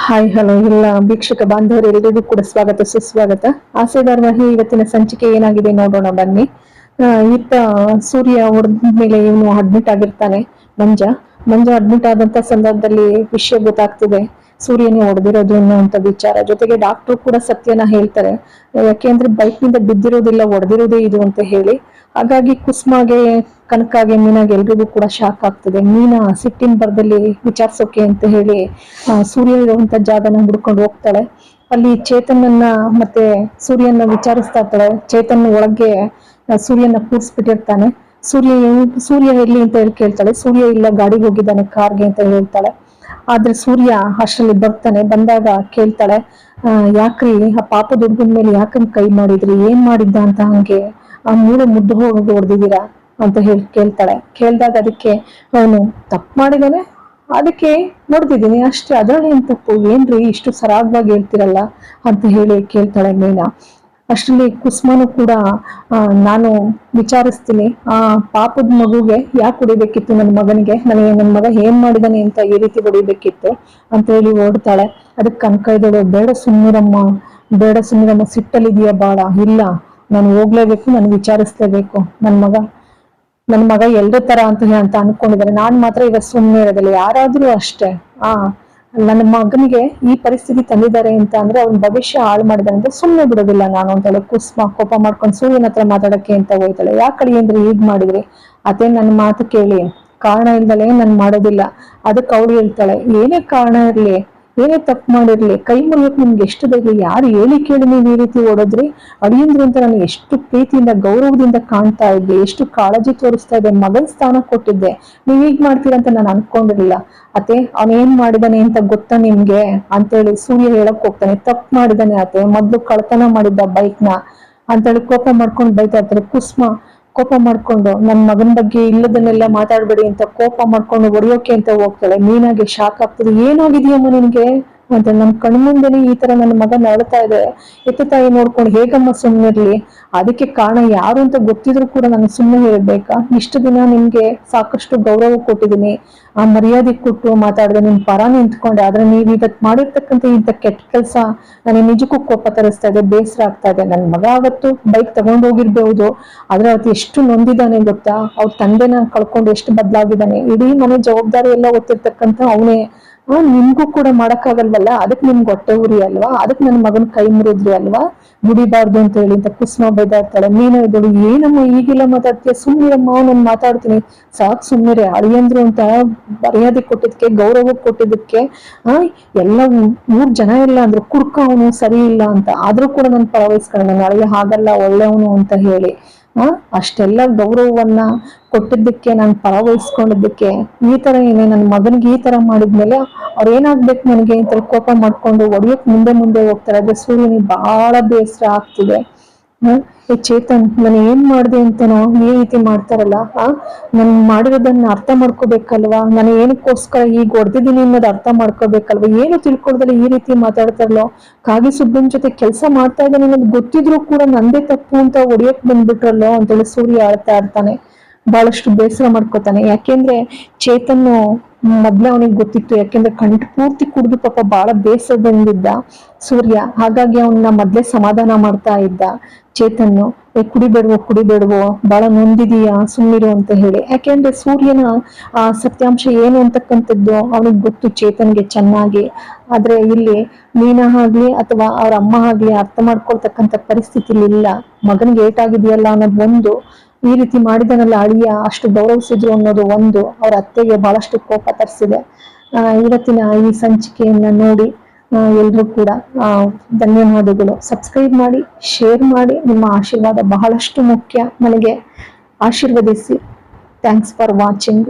Hi hello ಎಲ್ಲ ವೀಕ್ಷಕ ಬಾಂಧವರೆಲ್ಲರಿಗೂ ಕೂಡ ಸ್ವಾಗತ ಸುಸ್ವಾಗತ. ಆಸೆ ಧಾರಾವಾಹಿ ಇವತ್ತಿನ ಸಂಚಿಕೆ ಏನಾಗಿದೆ ನೋಡೋಣ ಬನ್ನಿ. ಇತ್ತ ಸೂರ್ಯ ಹೊಡೆದ ಮೇಲೆ ಇವನು ಅಡ್ಮಿಟ್ ಆಗಿರ್ತಾನೆ. ಮಂಜ ಮಂಜ ಅಡ್ಮಿಟ್ ಆದಂತ ಸಂದರ್ಭದಲ್ಲಿ ವಿಷಯ ಗೊತ್ತಾಗ್ತಿದೆ, ಸೂರ್ಯನೇ ಹೊಡೆದಿರೋದು ಅನ್ನುವಂತ ವಿಚಾರ. ಜೊತೆಗೆ ಡಾಕ್ಟರ್ ಕೂಡ ಸತ್ಯನ ಹೇಳ್ತಾರೆ, ಯಾಕೆಂದ್ರೆ ಬೈಕ್ ನಿಂದ ಬಿದ್ದಿರೋದಿಲ್ಲ, ಹೊಡೆದಿರೋದೇ ಇದು ಅಂತ ಹೇಳಿ. ಹಾಗಾಗಿ ಕುಸ್ಮಾಗೆ, ಕನಕಾಗೆ, ಮೀನಾಗೆ ಎಲ್ರಿಗೂ ಕೂಡ ಶಾಕ್ ಆಗ್ತದೆ. ಮೀನಾ ಸಿಟ್ಟಿನ ಬರದಲ್ಲಿ ವಿಚಾರಿಸೋಕೆ ಅಂತ ಹೇಳಿ ಸೂರ್ಯ ಇರುವಂತ ಜಾಗನ ಹುಡ್ಕೊಂಡು ಹೋಗ್ತಾಳೆ. ಅಲ್ಲಿ ಚೇತನನ್ನ ಮತ್ತೆ ಸೂರ್ಯನ ವಿಚಾರಿಸ್ತಾ ಇರ್ತಾಳೆ. ಚೇತನ್ ಒಳಗೆ ಸೂರ್ಯನ ಕೂರ್ಸ್ಬಿಟ್ಟಿರ್ತಾನೆ. ಸೂರ್ಯ ಎಲ್ಲಿ ಅಂತ ಹೇಳಿ ಕೇಳ್ತಾಳೆ. ಸೂರ್ಯ ಇಲ್ಲ, ಗಾಡಿಗೆ ಹೋಗಿದ್ದಾನೆ, ಕಾರ್ಗೆ ಅಂತ ಹೇಳ್ತಾಳೆ. ಆದ್ರೆ ಸೂರ್ಯ ಅಷ್ಟರಲ್ಲಿ ಬರ್ತಾನೆ. ಬಂದಾಗ ಕೇಳ್ತಾಳೆ, ಯಾಕ್ರಿ ಆ ಪಾಪದ ಹುಡುಗನ ಮೇಲೆ ಯಾಕಂದ್ ಕೈ ಮಾಡಿದ್ರಿ, ಏನ್ ಮಾಡಿದ್ದ ಅಂತ ಹಂಗೆ ಆ ಮೂಳೆ ಮುದ್ದು ಹೋಗಿ ಹೊಡೆದಿದ್ದೀರಾ ಅಂತ ಹೇಳಿ ಕೇಳ್ತಾಳೆ. ಕೇಳ್ದಾಗ ಅದಕ್ಕೆ ಅವನು ತಪ್ಪು ಮಾಡಿದಾನೆ, ಅದಕ್ಕೆ ನೋಡ್ತಿದ್ದೀನಿ ಅಷ್ಟೇ, ಅದ್ರಲ್ಲಿ ಏನ್ ತಪ್ಪು, ಏನ್ರಿ ಇಷ್ಟು ಸರಾಗವಾಗಿ ಹೇಳ್ತಿರಲ್ಲ ಅಂತ ಹೇಳಿ ಕೇಳ್ತಾಳೆ ಮೀನಾ. ಅಷ್ಟರಲ್ಲಿ ಕುಸ್ಮಾನು ಕೂಡ ನಾನು ವಿಚಾರಿಸ್ತೀನಿ, ಆ ಪಾಪದ ಮಗುಗೆ ಯಾಕೆ ಹೊಡಿಬೇಕಿತ್ತು, ನನ್ನ ಮಗನಿಗೆ, ನನ್ನ ಮಗ ಏನ್ ಮಾಡಿದಾನೆ ಅಂತ ಈ ರೀತಿ ಹೊಡಿಬೇಕಿತ್ತು ಅಂತ ಹೇಳಿ ಓಡ್ತಾಳೆ. ಅದಕ್ಕೆ ಕನಕ ಇದ್ದಳು, ಬೇಡ ಸುಮ್ಮನಿರಮ್ಮ, ಬೇಡ ಸುಮ್ಮನಿರಮ್ಮ, ಸಿಟ್ಟಲ್ಲಿದೆಯಾ ಬಾಳ, ಇಲ್ಲ ನಾನು ಹೋಗ್ಲೇಬೇಕು, ನಾನು ವಿಚಾರಿಸ್ಲೇಬೇಕು, ನನ್ನ ಮಗ ಎಲ್ರ ತರ ಅಂತ ಅನ್ಕೊಂಡಿದ್ದಾರೆ. ನಾನ್ ಮಾತ್ರ ಈಗ ಸುಮ್ಮನೆ ಇರೋದಿಲ್ಲ, ಯಾರಾದ್ರೂ ಅಷ್ಟೇ. ನನ್ನ ಮಗನಿಗೆ ಈ ಪರಿಸ್ಥಿತಿ ತಂದಿದ್ದಾರೆ ಅಂತ ಅಂದ್ರೆ ಅವ್ನ ಭವಿಷ್ಯ ಹಾಳು ಮಾಡಿದಾರೆ ಅಂತ ಸುಮ್ಮನೆ ಬಿಡೋದಿಲ್ಲ ನಾನು ಅಂತ ಹೇಳಿ ಕುಸ್ಮ ಕೋಪ ಮಾಡ್ಕೊಂಡು ಸೂರ್ಯನ ಹತ್ರ ಮಾತಾಡಕ್ಕೆ ಅಂತ ಹೋಯ್ತಾಳೆ. ಯಾಕಳಿ ಅಂದ್ರೆ ಹೀಗ್ ಮಾಡಿದ್ರಿ, ಅದೇ ನನ್ನ ಮಾತು ಕೇಳಿ, ಕಾರಣ ಇಲ್ದಲೆ ನನ್ ಮಾಡೋದಿಲ್ಲ. ಅದಕ್ಕೆ ಅವಳು ಹೇಳ್ತಾಳೆ, ಏನೇ ಕಾರಣ ಇರ್ಲಿ, ಏನೇ ತಪ್ಪು ಮಾಡಿರ್ಲಿ, ಕೈ ಮುರಿಯೋಕ್ ನಿಮ್ಗೆ ಎಷ್ಟು ಧೈರ್ಯ, ಯಾರು ಹೇಳಿ ಕೇಳಿ ನೀವು ಈ ರೀತಿ ಓಡೋದ್ರಿ, ಅಳಿಯಂದ್ರು ಅಂತ ನಾನು ಎಷ್ಟು ಪ್ರೀತಿಯಿಂದ ಗೌರವದಿಂದ ಕಾಣ್ತಾ ಇದ್ದೆ, ಎಷ್ಟು ಕಾಳಜಿ ತೋರಿಸ್ತಾ ಇದ್ದೆ, ಮಗನ್ ಸ್ಥಾನ ಕೊಟ್ಟಿದ್ದೆ, ನೀವ್ ಹೀಗ್ ಮಾಡ್ತೀರಂತ ನಾನು ಅನ್ಕೊಂಡಿರ್ಲಿಲ್ಲ. ಅತ್ತೆ ಅವನೇನ್ ಮಾಡಿದಾನೆ ಅಂತ ಗೊತ್ತಾ ನಿಮ್ಗೆ ಅಂತೇಳಿ ಸೂರ್ಯ ಹೇಳಕ್ ಹೋಗ್ತಾನೆ. ತಪ್ಪು ಮಾಡಿದಾನೆ ಅತ್ತೆ, ಮೊದ್ಲು ಕಳ್ತನ ಮಾಡಿದ್ದ ಬೈಕ್ನ ಅಂತೇಳಿ ಕೋಪ ಮಾಡ್ಕೊಂಡು ಬೈತಾ ಇರ್ತಾರೆ. ಕುಸ್ಮ ಕೋಪ ಮಾಡ್ಕೊಂಡು ನನ್ ಮಗನ ಬಗ್ಗೆ ಇಲ್ಲದನ್ನೆಲ್ಲ ಮಾತಾಡ್ಬೇಡಿ ಅಂತ ಕೋಪ ಮಾಡ್ಕೊಂಡು ಹೊಡೆಯೋಕೆ ಅಂತ ಹೋಗ್ತಾಳೆ. ಮೀನಾಗೆ ಶಾಕ್ ಆಗ್ತದೆ, ಏನಾಗಿದೆಯಮ್ಮ ನಿನ್ಗೆ ಅಂತ, ನನ್ ಕಣ್ಮುಂದೆನೆ ಈ ತರ ನನ್ನ ಮಗ ನಡ್ತಾ ಇದೆ, ಎತ್ತು ತಾಯಿ ನೋಡ್ಕೊಂಡು ಹೇಗಮ್ಮ ಸುಮ್ಮನಿರ್ಲಿ, ಅದಕ್ಕೆ ಕಾರಣ ಯಾರು ಅಂತ ಗೊತ್ತಿದ್ರು ಕೂಡ ನಾನು ಸುಮ್ಮನೆ ಹೇಳ್ಬೇಕಾ, ಇಷ್ಟು ದಿನ ನಿಮ್ಗೆ ಸಾಕಷ್ಟು ಗೌರವ ಕೊಟ್ಟಿದ್ದೀನಿ, ಆ ಮರ್ಯಾದೆ ಕೊಟ್ಟು ಮಾತಾಡಿದೆ, ನಿಮ್ ಪರ ನಿಂತ್ಕೊಂಡೆ, ಆದ್ರೆ ನೀವ್ ಇವತ್ ಮಾಡಿರ್ತಕ್ಕಂಥ ಇಂಥ ಕೆಟ್ಟ ಕೆಲ್ಸ ನನಗೆ ನಿಜಕ್ಕೂ ಕೋಪ ತರಿಸ್ತಾ ಇದೆ, ಬೇಸರ ಆಗ್ತಾ ಇದೆ. ನನ್ ಮಗ ಅವತ್ತು ಬೈಕ್ ತಗೊಂಡ್ ಹೋಗಿರ್ಬಹುದು, ಆದ್ರೆ ಅವತ್ತು ಎಷ್ಟು ನೊಂದಿದ್ದಾನೆ ಗೊತ್ತಾ, ಅವ್ರ ತಂದೆನ ಕಳ್ಕೊಂಡು ಎಷ್ಟು ಬದಲಾಗಿದ್ದಾನೆ, ಇಡೀ ಮನೆ ಜವಾಬ್ದಾರಿ ಎಲ್ಲ ಗೊತ್ತಿರ್ತಕ್ಕಂಥ ಅವನೇ. ನಿಮ್ಗೂ ಕೂಡ ಮಾಡಕ್ಕಾಗಲ್ವಲ್ಲ, ಅದಕ್ಕೆ ನಿಮ್ಗೆ ಹೊಟ್ಟೆ ಉರಿ ಅಲ್ವಾ, ಅದಕ್ಕೆ ನನ್ನ ಮಗನ ಕೈ ಮುರಿದ್ರಿ ಅಲ್ವಾ, ಮುಡಿಬಾರ್ದು ಅಂತ ಹೇಳಿ ಅಂತ ಕುಸ್ಮ ಬೈದಾಡ್ತಾಳೆ. ಮೀನ ಇದ್ದಳು, ಏನಮ್ಮ ಈಗೆಲ್ಲ ಮಾತಾಡ್ತೀಯ, ಸುಮ್ಮನಿರಮ್ಮ, ನಾನು ಮಾತಾಡ್ತೀನಿ, ಸಾಕ್ ಸುಮ್ಮನೆ, ಅಳಿಯಂದ್ರು ಅಂತ ಮರ್ಯಾದೆ ಕೊಟ್ಟಿದ್ಕೆ, ಗೌರವ ಕೊಟ್ಟಿದ್ದಕ್ಕೆ ಎಲ್ಲ ಮೂರ್ ಜನ ಇಲ್ಲ ಅಂದ್ರು ಕುಡ್ಕ ಅವನು ಸರಿ ಇಲ್ಲ ಅಂತ, ಆದ್ರೂ ಕೂಡ ನನ್ ಪರವಹಿಸ್ಕೊಂಡ, ನನ್ನ ಅಳಿಯ ಹಾಗಲ್ಲ ಒಳ್ಳೆಯವನು ಅಂತ ಹೇಳಿ ಅಷ್ಟೆಲ್ಲ ಗೌರವವನ್ನ ಕೊಟ್ಟಿದ್ದಕ್ಕೆ, ನಾನು ಪರವಹಿಸ್ಕೊಂಡಿದ್ದಕ್ಕೆ ಈ ತರ ಏನೇ ನನ್ನ ಮಗನಿಗೆ ಈ ತರ ಮಾಡಿದ್ಮೇಲೆ ಅವ್ರ ಏನಾಗ್ಬೇಕು ನನಗೆ ಅಂತ ಕೋಪ ಮಾಡ್ಕೊಂಡು ಒಡೆಯಕ್ ಮುಂದೆ ಹೋಗ್ತಾರೆ. ಅದೇ ಸೂರ್ಯನಿಗೆ ಬಹಳ ಬೇಸರ ಆಗ್ತಿದೆ. ಚೇತನ್ ನಾನು ಏನ್ ಮಾಡ್ದೆ ಅಂತನೋ ಈ ರೀತಿ ಮಾಡ್ತಾರಲ್ಲ, ನನ್ ಮಾಡಿರೋದನ್ನ ಅರ್ಥ ಮಾಡ್ಕೋಬೇಕಲ್ವಾ, ನಾನು ಏನಕ್ಕೋಸ್ಕರ ಈಗ ಹೊಡೆದಿದ್ದೀನಿ ಅನ್ನೋದು ಅರ್ಥ ಮಾಡ್ಕೋಬೇಕಲ್ವಾ, ಏನು ತಿಳ್ಕೊಳ್ದಲ್ಲ ಈ ರೀತಿ ಮಾತಾಡ್ತಾರಲ್ಲೋ, ಕಾಗಿ ಸುಬ್ಬನ್ ಜೊತೆ ಕೆಲಸ ಮಾಡ್ತಾ ಇದ್ದಾನೆ ಅನ್ನೋದು ಗೊತ್ತಿದ್ರು ಕೂಡ ನಂದೇ ತಪ್ಪು ಅಂತ ಹೊಡಿಯಕ್ ಬಂದ್ಬಿಟ್ರಲ್ಲೋ ಅಂತೇಳಿ ಸೂರ್ಯ ಆಡ್ತಾ ಇರ್ತಾನೆ. ಬಹಳಷ್ಟು ಬೇಸರ ಮಾಡ್ಕೋತಾನೆ. ಯಾಕೆಂದ್ರೆ ಚೇತನ್ನು ಮೊದ್ಲೇ ಅವನಿಗೆ ಗೊತ್ತಿತ್ತು, ಯಾಕೆಂದ್ರೆ ಕಂಠ ಪೂರ್ತಿ ಕುಡಿದು ಪಾಪ ಬಹಳ ಬೇಸರದಿಂದಿದ್ದ ಸೂರ್ಯ. ಹಾಗಾಗಿ ಅವನ್ನ ಮೊದ್ಲೇ ಸಮಾಧಾನ ಮಾಡ್ತಾ ಇದ್ದ ಚೇತನ್ನು, ಕುಡಿಬೇಡ್ವೋ ಬಹಳ ನೊಂದಿದೀಯಾ ಸುಮ್ಮಿರು ಅಂತ ಹೇಳಿ. ಯಾಕೆಂದ್ರೆ ಸೂರ್ಯನ ಸತ್ಯಾಂಶ ಏನು ಅಂತಕ್ಕಂಥದ್ದು ಅವನಿಗೆ ಗೊತ್ತು ಚೇತನ್ಗೆ ಚೆನ್ನಾಗಿ. ಆದ್ರೆ ಇಲ್ಲಿ ಮೀನಾ ಆಗ್ಲಿ ಅಥವಾ ಅವ್ರ ಅಮ್ಮ ಆಗ್ಲಿ ಅರ್ಥ ಮಾಡ್ಕೊಳ್ತಕ್ಕಂಥ ಪರಿಸ್ಥಿತಿ ಇಲ್ಲ. ಮಗನಿಗೆ ಏಟಾಗಿದೆಯಲ್ಲ ಅನ್ನೋದು ಒಂದು, ಈ ರೀತಿ ಮಾಡಿದನಲ್ಲ ಅಳಿಯ ಅಷ್ಟು ಗೌರವಿಸಿದ್ರು ಅನ್ನೋದು ಒಂದು, ಅವ್ರ ಅತ್ತೆಗೆ ಬಹಳಷ್ಟು ಕೋಪ ತರಿಸಿದೆ. ಇವತ್ತಿನ ಈ ಸಂಚಿಕೆಯನ್ನ ನೋಡಿ ಎಲ್ರೂ ಕೂಡ ಧನ್ಯವಾದಗಳು. ಸಬ್ಸ್ಕ್ರೈಬ್ ಮಾಡಿ, ಶೇರ್ ಮಾಡಿ, ನಿಮ್ಮ ಆಶೀರ್ವಾದ ಬಹಳಷ್ಟು ಮುಖ್ಯ ನನಗೆ, ಆಶೀರ್ವದಿಸಿ. Thanks for watching.